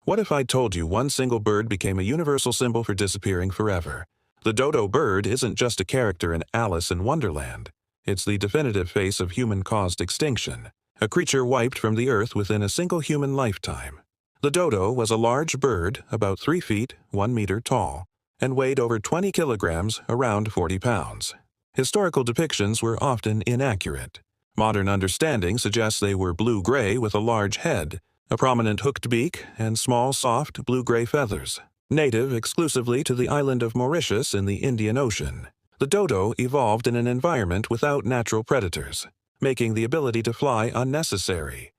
What if I told you one single bird became a universal symbol for disappearing forever? The dodo bird isn't just a character in Alice in Wonderland. It's the definitive face of human-caused extinction, a creature wiped from the earth within a single human lifetime. The dodo was a large bird, about 3 feet, 1 meter tall, and weighed over 20 kilograms, around 40 pounds. Historical depictions were often inaccurate. Modern understanding suggests they were blue-gray with a large head, a prominent hooked beak, and small, soft, blue-gray feathers. Native exclusively to the island of Mauritius in the Indian Ocean, the dodo evolved in an environment without natural predators, making the ability to fly unnecessary.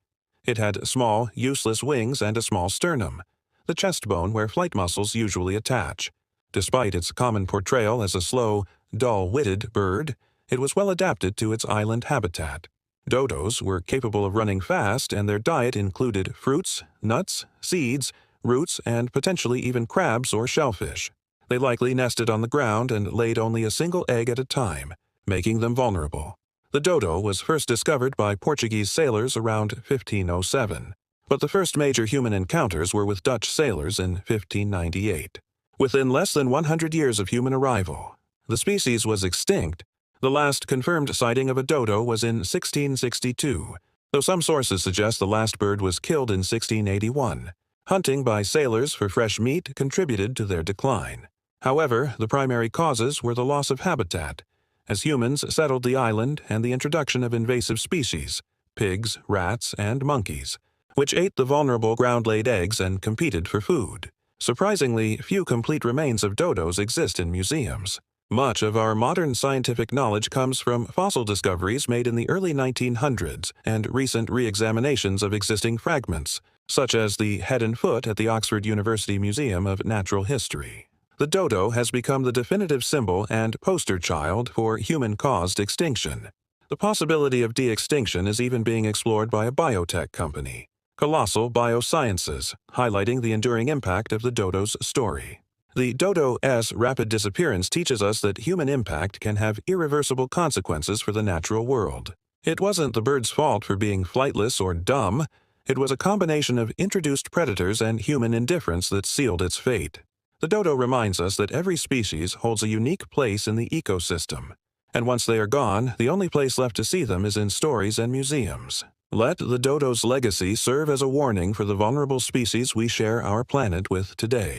It had small, useless wings and a small sternum, the chest bone where flight muscles usually attach. Despite its common portrayal as a slow, dull-witted bird, it was well adapted to its island habitat. Dodos were capable of running fast, and their diet included fruits, nuts, seeds, roots, and potentially even crabs or shellfish. They likely nested on the ground and laid only a single egg at a time, making them vulnerable. The dodo was first discovered by Portuguese sailors around 1507, but the first major human encounters were with Dutch sailors in 1598. Within less than 100 years of human arrival, the species was extinct. The last confirmed sighting of a dodo was in 1662, though some sources suggest the last bird was killed in 1681. Hunting by sailors for fresh meat contributed to their decline. However, the primary causes were the loss of habitat, as humans settled the island, and the introduction of invasive species, pigs, rats, and monkeys, which ate the vulnerable ground-laid eggs and competed for food. Surprisingly, few complete remains of dodos exist in museums. Much of our modern scientific knowledge comes from fossil discoveries made in the early 1900s and recent re-examinations of existing fragments, such as the head and foot at the Oxford University Museum of Natural History. The dodo has become the definitive symbol and poster child for human-caused extinction. The possibility of de-extinction is even being explored by a biotech company, Colossal Biosciences, highlighting the enduring impact of the dodo's story. The dodo's rapid disappearance teaches us that human impact can have irreversible consequences for the natural world. It wasn't the bird's fault for being flightless or dumb. It was a combination of introduced predators and human indifference that sealed its fate. The dodo reminds us that every species holds a unique place in the ecosystem, and once they are gone, the only place left to see them is in stories and museums. Let the dodo's legacy serve as a warning for the vulnerable species we share our planet with today.